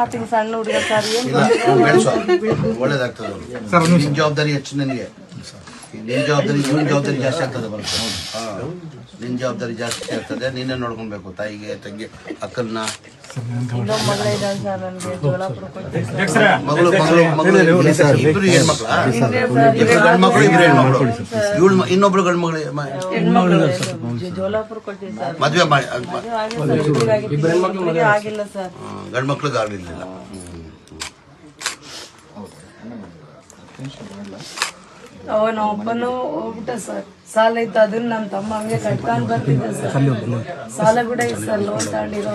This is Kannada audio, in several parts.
ಆತಗೆ ಸಣ್ಣ ಹುಡುಗ ಸರ್ ಒಳ್ಳೇದಾಗ್ತದೆ ನಿನ್ನ ಜವಾಬ್ದಾರಿ ಹೆಚ್ಚು ನನಗೆ ನಿನ್ನ ಜವಾಬ್ದಾರಿ ಇವನ್ ಜವಾಬ್ದಾರಿ ಜಾಸ್ತಿ ಆಗ್ತದೆ ಬರುತ್ತೆ ನಿನ್ನ ಜವಾಬ್ದಾರಿ ಜಾಸ್ತಿ ಆಗ್ತದೆ ನೀನೇ ನೋಡ್ಕೊಬೇಕು ತಾಯಿಗೆ ತಂಗಿ ಅಕ್ಕನ್ನ ಇನ್ನೊಬ್ಬ ಮಗಳ ಇದ್ದಾಳೆ ಸರ್ ನನಗೆ ಜೋಳಾಪುರ ಮಗಳು ಇಬ್ರು ಹೆಣ್ಮಕ್ಳ ಇಬ್ರು ಗಂಡು ಮಕ್ಕಳು ಇಬ್ರು ಹೆಣ್ಮಕ್ಳು ಇವಳು ಇನ್ನೊಬ್ಳು ಗಂಡು ಮಗಳು ಜೋಳಾಪುರ ಕೊಟ್ಟಿವಿ ಸರ್ ಮದ್ವೆ ಮಾಡಿ ಆಗಿಲ್ಲ ಸರ್ ಗಂಡು ಮಕ್ಳಿಗೆ ಆಗಲಿಲ್ಲ ಅವನ ಒಬ್ಬನು ಹೋಗ್ಬಿಟ್ಟ ಸರ್ ಸಾಲ ಇತ್ತು ಅದನ್ನ ನಮ್ಮ ತಮ್ಮ ಹಂಗೆ ಕಟ್ಕೊಂಡ್ ಬರ್ತಿದ್ದ ಸರ್ ಸಾಲ ಕೂಡ ಇತ್ತು ಸರ್ ಲೋನ್ ತಗೊಂಡಿರೋ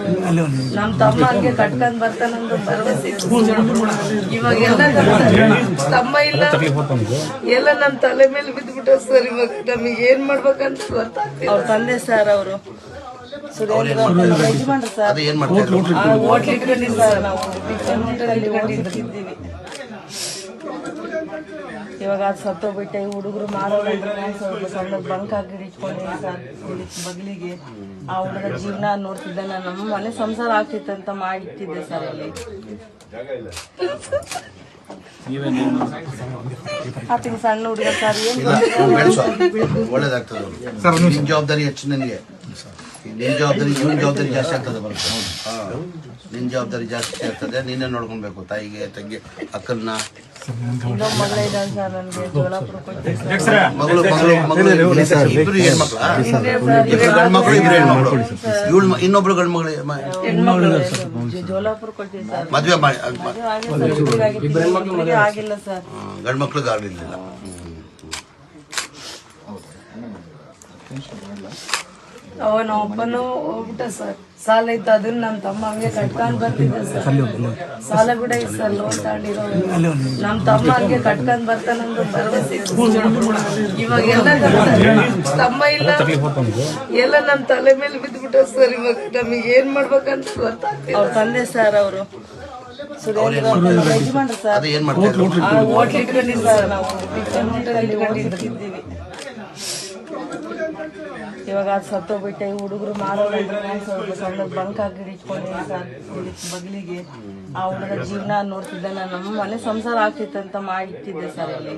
ನಮ್ಮ ತಮ್ಮ ಹಂಗೆ ಕಟ್ಕೊಂಡ್ ಬರ್ತಾನಂದು ಭರವಸೆ ಇವಾಗ ಎಲ್ಲ ತಮ್ಮ ಇಲ್ಲ ಎಲ್ಲ ನಮ್ಮ ತಲೆ ಮೇಲೆ ಬಿದ್ದ್ಬಿಟ್ಟ ಸರ್ ಇವಾಗ ನಮಗೆ ಏನ್ ಮಾಡ್ಬೇಕಂತ ಗೊತ್ತಾಗ್ತಿಲ್ಲ ಅವ್ರ ತಂದೆ ಸರ್ ಅವರು ಸುರೇಂದ್ರ ಯಜಮಾನ್ರು ಸರ್ ಹೋಟ್ಲ್ ಇಟ್ಕೊಂಡಿದ್ದು ಸರ್ ನಾವು ಇಟ್ಕೊಂಡಿದ್ದೀವಿ ಇವಾಗ ಅದು ಸತ್ತೋಗ್ಬಿಟ್ಟೆ ಹುಡುಗರು ಮಾರೋದಂದ್ರೆ ಸ್ವಲ್ಪ ಸಣ್ಣ ಬಂಕ್ ಹಾಕಿ ಇಟ್ಕೊಂಡಿದ್ದೀನಿ ಸರ್ ಬಗ್ಲಿಗೆ ಆ ಹುಡುಗ ಜೀವನ ನೋಡ್ತಿದ್ದೆ ನಾನು ನಮ್ಮ ಮನೆ ಸಂಸಾರ ಆಗ್ತಿತ್ತಂತ ಮಾಡಿಟ್ಟಿದ್ದೆ ಸರ್ ಅಲ್ಲಿ ಆತಗೆ ಸಣ್ಣ ಹುಡುಗ ಸರ್ ಒಳ್ಳೇದಾಗ್ತದೆ ನಿನ್ನ ಜವಾಬ್ದಾರಿ ಹೆಚ್ಚು ನನಗೆ ನಿನ್ನ ಜವಾಬ್ದಾರಿ ಇವನ್ ಜವಾಬ್ದಾರಿ ಜಾಸ್ತಿ ಆಗ್ತದೆ ಬರುತ್ತೆ ನಿನ್ನ ಜವಾಬ್ದಾರಿ ಜಾಸ್ತಿ ಆಗ್ತದೆ ನೀನೇ ನೋಡ್ಕೊಬೇಕು ತಾಯಿಗೆ ತಂಗಿ ಅಕ್ಕನ್ನ ಇನ್ನೊಬ್ಬ ಮಗಳ ಇದ್ದಾಳೆ ಸರ್ ನನಗೆ ಜೋಳಾಪುರ ಮಗಳು ಇಬ್ರು ಹೆಣ್ಮಕ್ಳ ಇಬ್ರು ಗಂಡು ಮಕ್ಕಳು ಇಬ್ರು ಹೆಣ್ಮಕ್ಳು ಇವಳು ಇನ್ನೊಬ್ಳು ಗಂಡು ಮಗಳು ಜೋಳಾಪುರ ಕೊಟ್ಟಿವಿ ಸರ್ ಮದ್ವೆ ಮಾಡಿ ಆಗಿಲ್ಲ ಸರ್ ಗಂಡು ಮಕ್ಳಿಗೆ ಆಗಲಿಲ್ಲ ಅವನ ಒಬ್ಬನು ಹೋಗ್ಬಿಟ್ಟ ಸರ್ ಸಾಲ ಇತ್ತು ಅದನ್ನ ನಮ್ಮ ತಮ್ಮ ಹಂಗೆ ಕಟ್ಕೊಂಡ್ ಬರ್ತಿದ್ದ ಸರ್ ಸಾಲ ಕೂಡ ಇತ್ತು ಸರ್ ಲೋನ್ ತಗೊಂಡಿರೋ ನಮ್ಮ ತಮ್ಮ ಹಂಗೆ ಕಟ್ಕೊಂಡ್ ಬರ್ತಾನಂದು ಭರವಸೆ ಇವಾಗ ಎಲ್ಲ ತಮ್ಮ ಇಲ್ಲ ಎಲ್ಲ ನಮ್ಮ ತಲೆ ಮೇಲೆ ಬಿದ್ದ್ಬಿಟ್ಟ ಸರ್ ಇವಾಗ ನಮಗೆ ಏನ್ ಮಾಡ್ಬೇಕಂತ ಗೊತ್ತಾಗ್ತಿಲ್ಲ ಅವ್ರ ತಂದೆ ಸರ್ ಅವರು ಸುರೇಂದ್ರ ಯಜಮಾನ್ರು ಸರ್ ಹೋಟ್ಲ್ ಇಟ್ಕೊಂಡಿದ್ದು ಸರ್ ನಾವು ಇಟ್ಕೊಂಡಿದ್ದೀವಿ ಇವಾಗ ಅದು ಸತ್ತೋಗ್ಬಿಟ್ಟೆ ಹುಡುಗರು ಮಾರೋದಂದ್ರೆ ಸ್ವಲ್ಪ ಸಣ್ಣ ಬಂಕ್ ಹಾಕಿ ಇಟ್ಕೊಂಡಿದ್ದೀನಿ ಸರ್ ಬಗ್ಲಿಗೆ ಆ ಹುಡುಗ ಜೀವನ ನೋಡ್ತಿದ್ದೆ ನಾನು ನಮ್ಮ ಮನೆ ಸಂಸಾರ ಆಗ್ತಿತ್ತಂತ ಮಾಡಿಟ್ಟಿದ್ದೆ ಸರ್ ಅಲ್ಲಿ